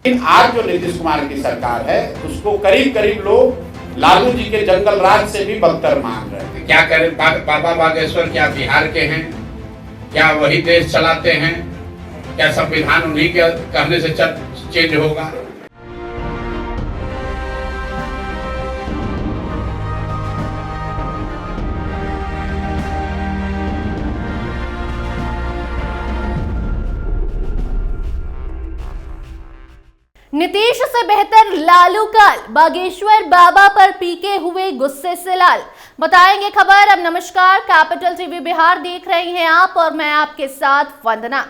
लेकिन आज जो नीतीश कुमार की सरकार है उसको करीब करीब लोग लालू जी के जंगल राज से भी बदतर मान रहे हैं। क्या करें, बाबा बागेश्वर क्या बिहार के हैं? क्या वही देश चलाते हैं? क्या संविधान उन्हीं के कहने से चेंज होगा? नीतीश से बेहतर लालू काल, बागेश्वर बाबा पर पीके हुए गुस्से से लाल। बताएंगे खबर। अब नमस्कार, कैपिटल टीवी बिहार देख रहे हैं आप और मैं आपके साथ वंदना।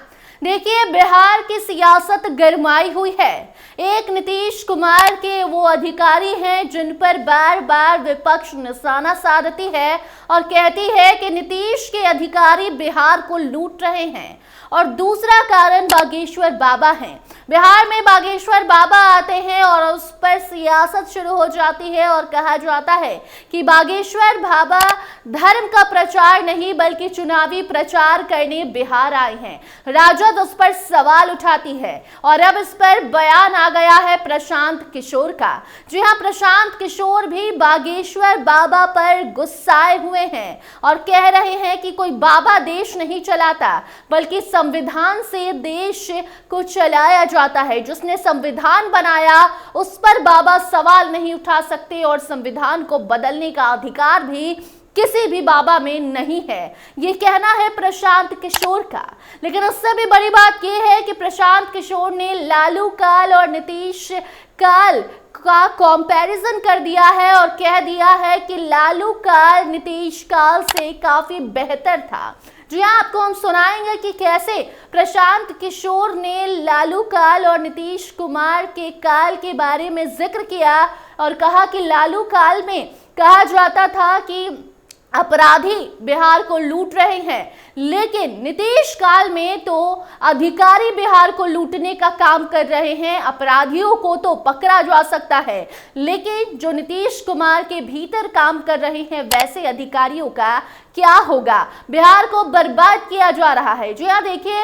देखिए, बिहार की सियासत गरमाई हुई है। एक नीतीश कुमार के वो अधिकारी हैं जिन पर बार बार विपक्ष निशाना साधती है और कहती है कि नीतीश के अधिकारी बिहार को लूट रहे हैं। और दूसरा कारण बागेश्वर बाबा हैं। बिहार में बागेश्वर बाबा आते हैं और उस पर सियासत शुरू हो जाती है और कहा जाता है कि बागेश्वर बाबा धर्म का प्रचार नहीं बल्कि चुनावी प्रचार करने बिहार आए हैं। राजद उस पर सवाल उठाती है और अब इस पर बयान आ गया है प्रशांत किशोर का। जी हां, प्रशांत किशोर भी बागेश्वर बाबा पर गुस्साए हुए हैं और कह रहे हैं कि कोई बाबा देश नहीं चलाता बल्कि संविधान से देश को चलाया जाता है। जिसने संविधान बनाया उस पर बाबा सवाल नहीं उठा सकते और संविधान को बदलने का अधिकार भी किसी भी बाबा में नहीं है। ये कहना है प्रशांत किशोर का। लेकिन उससे भी बड़ी बात यह है कि प्रशांत किशोर ने लालू काल और नीतीश काल का कंपैरिजन कर दिया है और कह दिया है कि लालू काल नीतीश काल से काफी बेहतर था। जी हाँ, आपको हम सुनाएंगे कि कैसे प्रशांत किशोर ने लालू काल और नीतीश कुमार के काल के बारे में जिक्र किया और कहा कि लालू काल में कहा जाता था कि अपराधी बिहार को लूट रहे हैं, लेकिन नीतीश काल में तो अधिकारी बिहार को लूटने का काम कर रहे हैं। अपराधियों को तो पकड़ा जा सकता है, लेकिन जो नीतीश कुमार के भीतर काम कर रहे हैं वैसे अधिकारियों का क्या होगा? बिहार को बर्बाद किया जा रहा है। जी हाँ, देखिए,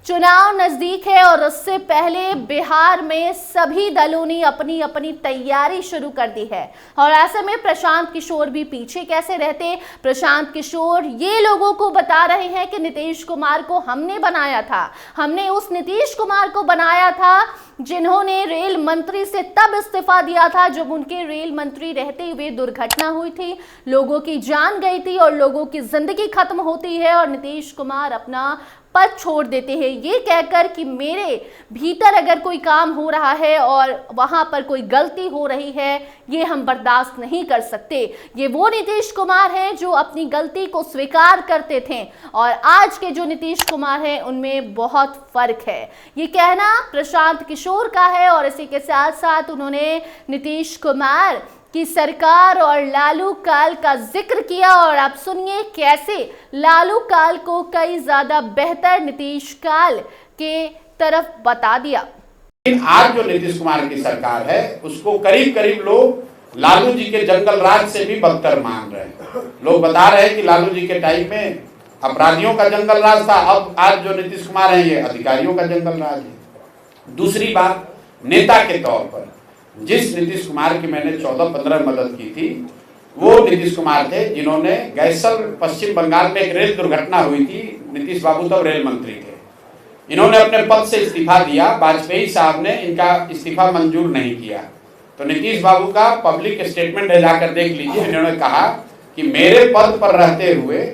चुनाव नजदीक है और उससे पहले बिहार में सभी दलों ने अपनी अपनी तैयारी शुरू कर दी है और ऐसे में प्रशांत किशोर भी पीछे कैसे रहते। प्रशांत किशोर ये लोगों को बता रहे हैं कि नीतीश कुमार को हमने बनाया था, हमने उस नीतीश कुमार को बनाया था जिन्होंने रेल मंत्री से तब इस्तीफा दिया था जब उनके रेल मंत्री रहते हुए दुर्घटना हुई थी, लोगों की जान गई थी और लोगों की जिंदगी खत्म होती है और नीतीश कुमार अपना पद छोड़ देते हैं ये कहकर कि मेरे भीतर अगर कोई काम हो रहा है और वहां पर कोई गलती हो रही है, ये हम बर्दाश्त नहीं कर सकते। ये वो नीतीश कुमार हैं जो अपनी गलती को स्वीकार करते थे और आज के जो नीतीश कुमार हैं उनमें बहुत फर्क है। ये कहना प्रशांत किशोर का है और इसी के साथ साथ उन्होंने नीतीश कुमार की सरकार और लालू काल का जिक्र किया और आप सुनिए कैसे लालू काल को कई ज्यादा बेहतर नीतीश काल के तरफ बता दिया। लेकिन आज जो नीतीश कुमार की सरकार है उसको करीब करीब लोग लालू जी के जंगल राज से भी बदतर मान रहे हैं। लोग बता रहे हैं कि लालू जी के टाइम में अपराधियों का जंगल राज था, अब आज जो नीतीश कुमार है ये अधिकारियों का जंगल राज है। दूसरी बात, नेता के तौर पर जिस नीतीश कुमार की मैंने 14-15 मदद की थी वो नीतीश कुमार थे जिन्होंने गैसल पश्चिम बंगाल में एक रेल दुर्घटना हुई थी। नीतीश बाबू तब रेल मंत्री थे। इन्होंने अपने पद से इस्तीफा दिया, वाजपेयी साहब ने इनका इस्तीफा मंजूर नहीं किया। तो नीतीश बाबू का पब्लिक स्टेटमेंट है, जाकर देख लीजिए। इन्होंने कहा कि मेरे पद पर रहते हुए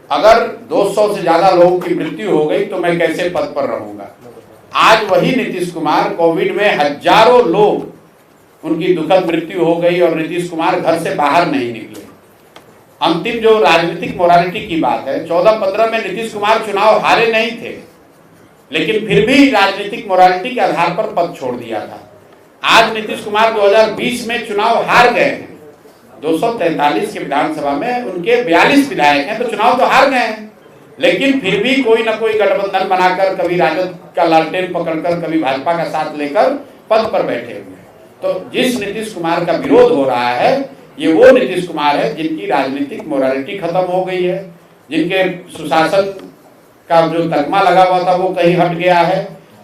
अगर 200 से ज्यादा लोगों की मृत्यु हो गई तो मैं कैसे पद पर रहूंगा। आज वही नीतीश कुमार, कोविड में हजारों लोग उनकी दुखद मृत्यु हो गई और नीतीश कुमार घर से बाहर नहीं निकले। अंतिम जो राजनीतिक मोरालिटी की बात है, 14-15 में नीतीश कुमार चुनाव हारे नहीं थे, लेकिन फिर भी राजनीतिक मोरालिटी के आधार पर पद छोड़ दिया था। आज नीतीश कुमार 2020 में चुनाव हार गए हैं। 243 के विधानसभा में उनके 42 विधायक हैं, तो चुनाव तो हार गए हैं, लेकिन फिर भी कोई ना कोई गठबंधन बनाकर, कभी राजद का लालटेन पकड़कर, कभी भाजपा का साथ लेकर पद पर बैठे हुए। तो जिस नीतीश कुमार का विरोध हो रहा है ये वो नीतीश कुमार है जिनकी राजनीतिक मोरालिटी खत्म हो गई है, जिनके सुशासन का जो तकमा लगा हुआ था वो कहीं हट गया है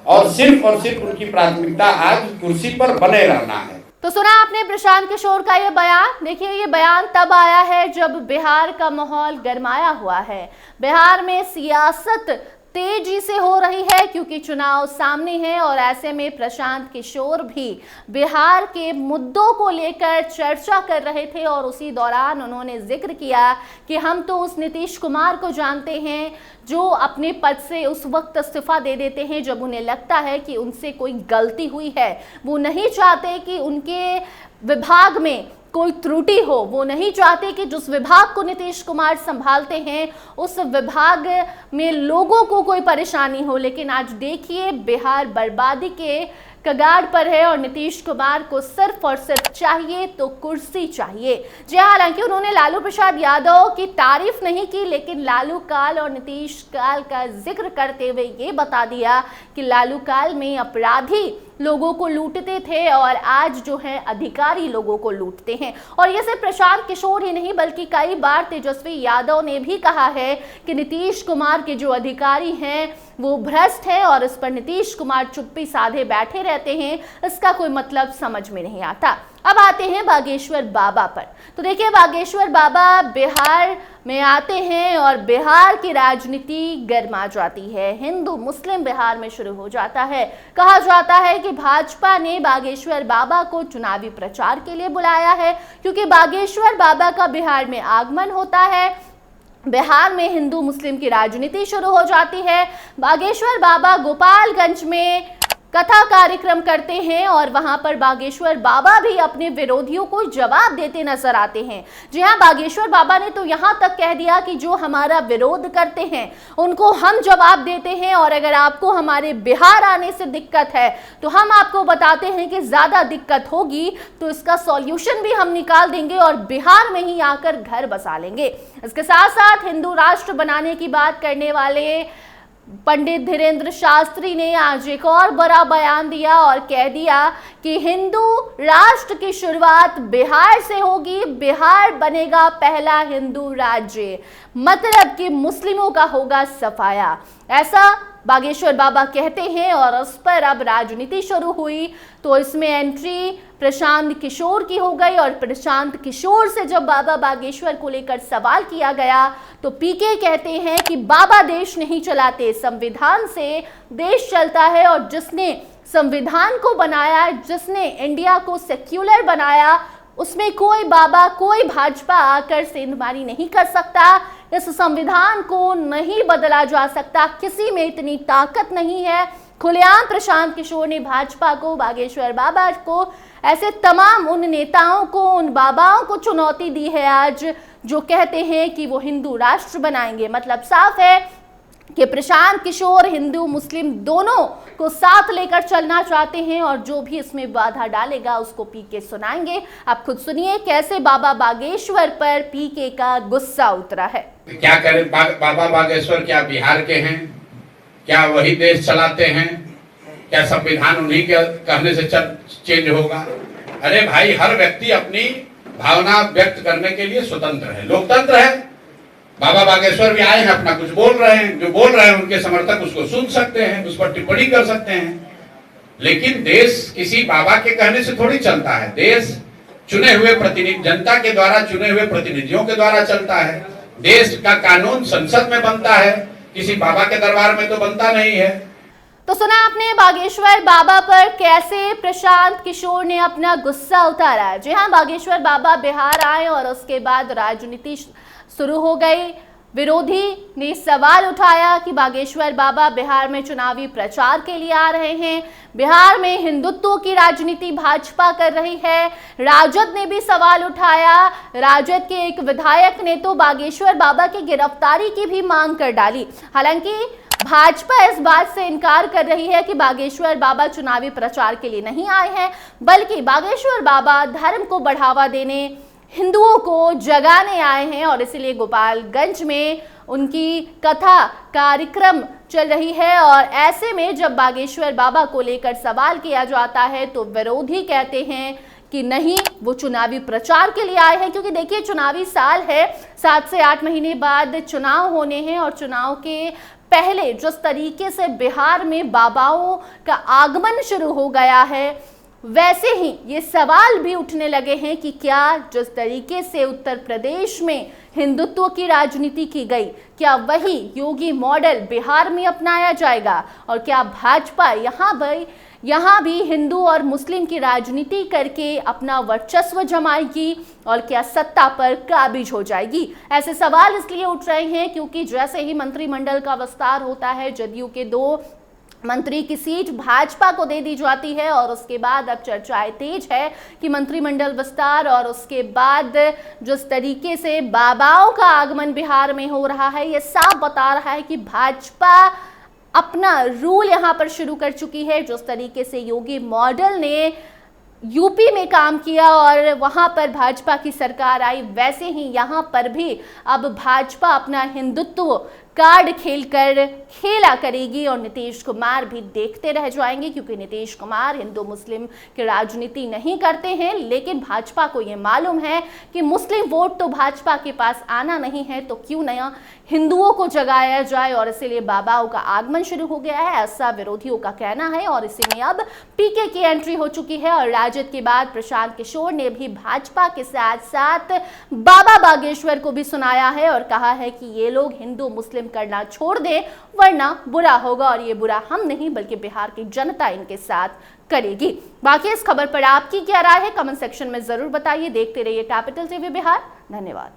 और सिर्फ उनकी प्राथमिकता आज कुर्सी पर बने रहना है। तो सुना आपने प्रशांत किशोर का ये बयान। देखिए, ये बयान तब आया है जब बिहार का माहौल गरमाया हुआ है। बिहार में सियासत तेजी से हो रही है क्योंकि चुनाव सामने है और ऐसे में प्रशांत किशोर भी बिहार के मुद्दों को लेकर चर्चा कर रहे थे और उसी दौरान उन्होंने जिक्र किया कि हम तो उस नीतीश कुमार को जानते हैं जो अपने पद से उस वक्त इस्तीफा दे देते हैं जब उन्हें लगता है कि उनसे कोई गलती हुई है। वो नहीं चाहते कि उनके विभाग में कोई त्रुटि हो, वो नहीं चाहते कि जिस विभाग को नीतीश कुमार संभालते हैं उस विभाग में लोगों को कोई परेशानी हो। लेकिन आज देखिए, बिहार बर्बादी के कगार पर है और नीतीश कुमार को सिर्फ और सिर्फ चाहिए तो कुर्सी चाहिए। जी, हालांकि उन्होंने लालू प्रसाद यादव की तारीफ नहीं की, लेकिन लालू काल और नीतीश काल का जिक्र करते हुए ये बता दिया कि लालू काल में अपराधी लोगों को लूटते थे और आज जो है अधिकारी लोगों को लूटते हैं। और ये सिर्फ प्रशांत किशोर ही नहीं बल्कि कई बार तेजस्वी यादव ने भी कहा है कि नीतीश कुमार के जो अधिकारी हैं वो भ्रष्ट है और इस पर नीतीश कुमार चुप्पी साधे बैठे रहते हैं, इसका कोई मतलब समझ में नहीं आता। अब आते हैं बागेश्वर बाबा पर। तो देखिए, बागेश्वर बाबा बिहार में आते हैं और बिहार की राजनीति गर्मा जाती है। हिंदू मुस्लिम बिहार में शुरू हो जाता है। कहा जाता है कि भाजपा ने बागेश्वर बाबा को चुनावी प्रचार के लिए बुलाया है क्योंकि बागेश्वर बाबा का बिहार में आगमन होता है। बिहार में हिंदू मुस्लिम की राजनीति शुरू हो जाती है। बागेश्वर बाबा गोपालगंज में कथा कार्यक्रम करते हैं और वहां पर बागेश्वर बाबा भी अपने विरोधियों को जवाब देते नजर आते हैं। जी हां, बागेश्वर बाबा ने तो यहां तक कह दिया कि जो हमारा विरोध करते हैं उनको हम जवाब देते हैं और अगर आपको हमारे बिहार आने से दिक्कत है तो हम आपको बताते हैं कि ज्यादा दिक्कत होगी तो इसका सॉल्यूशन भी हम निकाल देंगे और बिहार में ही आकर घर बसा लेंगे। इसके साथ साथ हिंदू राष्ट्र बनाने की बात करने वाले पंडित धीरेन्द्र शास्त्री ने आज एक और बड़ा बयान दिया और कह दिया कि हिंदू राष्ट्र की शुरुआत बिहार से होगी, बिहार बनेगा पहला हिंदू राज्य, मतलब कि मुस्लिमों का होगा सफाया। ऐसा बागेश्वर बाबा कहते हैं और उस पर अब राजनीति शुरू हुई तो इसमें एंट्री प्रशांत किशोर की हो गई और प्रशांत किशोर से जब बाबा बागेश्वर को लेकर सवाल किया गया तो पीके कहते हैं कि बाबा देश नहीं चलाते, संविधान से देश चलता है और जिसने संविधान को बनाया, जिसने इंडिया को सेक्युलर बनाया, उसमें कोई बाबा कोई भाजपा आकर सेंधमारी नहीं कर सकता। इस संविधान को नहीं बदला जा सकता, किसी में इतनी ताकत नहीं है। खुलेआम प्रशांत किशोर ने भाजपा को, बागेश्वर बाबा को, ऐसे तमाम उन नेताओं को, उन बाबाओं को चुनौती दी है आज जो कहते हैं कि वो हिंदू राष्ट्र बनाएंगे। मतलब साफ है कि प्रशांत किशोर हिंदू मुस्लिम दोनों को साथ लेकर चलना चाहते हैं और जो भी इसमें बाधा डालेगा उसको पीके सुनाएंगे। आप खुद सुनिए कैसे बाबा बागेश्वर पर पीके का गुस्सा उतरा है। क्या करें, बाबा बागेश्वर क्या बिहार के हैं? क्या वही देश चलाते हैं? क्या संविधान उन्हीं के कहने से चेंज होगा? अरे भाई, हर व्यक्ति अपनी भावना व्यक्त करने के लिए स्वतंत्र है, लोकतंत्र है। बाबा बागेश्वर भी आए हैं, अपना कुछ बोल रहे हैं, जो बोल रहे हैं उनके समर्थक उसको सुन सकते हैं, उस पर टिप्पणी कर सकते हैं। लेकिन देश किसी बाबा के कहने से थोड़ी चलता है। देश चुने हुए प्रतिनिधि, जनता के द्वारा चुने हुए प्रतिनिधियों के द्वारा चलता है। देश का कानून संसद में बनता है, किसी बाबा के दरबार में तो बनता नहीं है। तो सुना आपने बागेश्वर बाबा पर कैसे प्रशांत किशोर ने अपना गुस्सा उतारा। जी हाँ, बागेश्वर बाबा बिहार आए और उसके बाद राजनीति शुरू हो गई। विरोधी ने सवाल उठाया कि बागेश्वर बाबा बिहार में चुनावी प्रचार के लिए आ रहे हैं, बिहार में हिंदुत्व की राजनीति भाजपा कर रही है। राजद ने भी सवाल उठाया। राजद के एक विधायक ने तो बागेश्वर बाबा की गिरफ्तारी की भी मांग कर डाली। हालांकि भाजपा इस बात से इनकार कर रही है कि बागेश्वर बाबा चुनावी प्रचार के लिए नहीं आए हैं, बल्कि बागेश्वर बाबा धर्म को बढ़ावा देने, हिंदुओं को जगाने आए हैं और इसलिए गोपालगंज में उनकी कथा कार्यक्रम चल रही है। और ऐसे में जब बागेश्वर बाबा को लेकर सवाल किया जाता है तो विरोधी कहते हैं कि नहीं, वो चुनावी प्रचार के लिए आए हैं। क्योंकि देखिए, चुनावी साल है, 7 से 8 महीने बाद चुनाव होने हैं और चुनाव के पहले जिस तरीके से बिहार में बाबाओं का आगमन शुरू हो गया है, वैसे ही ये सवाल भी उठने लगे हैं कि क्या जिस तरीके से उत्तर प्रदेश में हिंदुत्व की राजनीति की गई, क्या वही योगी मॉडल बिहार में अपनाया जाएगा, और क्या भाजपा यहाँ भी हिंदू और मुस्लिम की राजनीति करके अपना वर्चस्व जमाएगी और क्या सत्ता पर काबिज हो जाएगी। ऐसे सवाल इसलिए उठ रहे हैं क्योंकि जैसे ही मंत्रिमंडल का विस्तार होता है, जदयू के 2 मंत्री की सीट भाजपा को दे दी जाती है और उसके बाद अब चर्चाएं तेज है कि मंत्रिमंडल विस्तार और उसके बाद जिस तरीके से बाबाओं का आगमन बिहार में हो रहा है, ये साफ बता रहा है कि भाजपा अपना रूल यहां पर शुरू कर चुकी है। जिस तरीके से योगी मॉडल ने यूपी में काम किया और वहां पर भाजपा की सरकार आई, वैसे ही यहां पर भी अब भाजपा अपना हिंदुत्व कार्ड खेला करेगी और नीतीश कुमार भी देखते रह जाएंगे, क्योंकि नीतीश कुमार हिंदू मुस्लिम की राजनीति नहीं करते हैं। लेकिन भाजपा को ये मालूम है कि मुस्लिम वोट तो भाजपा के पास आना नहीं है, तो क्यों नया हिंदुओं को जगाया जाए, और इसीलिए बाबाओं का आगमन शुरू हो गया है, ऐसा विरोधियों का कहना है। और इसी में अब पीके की एंट्री हो चुकी है और राजद के बाद प्रशांत किशोर ने भी भाजपा के साथ साथ बाबा बागेश्वर को भी सुनाया है और कहा है कि ये लोग हिंदू मुस्लिम करना छोड़ दें, वरना बुरा होगा, और ये बुरा हम नहीं बल्कि बिहार की जनता इनके साथ करेगी। बाकी इस खबर पर आपकी क्या राय है, कमेंट सेक्शन में जरूर बताइए। देखते रहिए कैपिटल टीवी बिहार। धन्यवाद।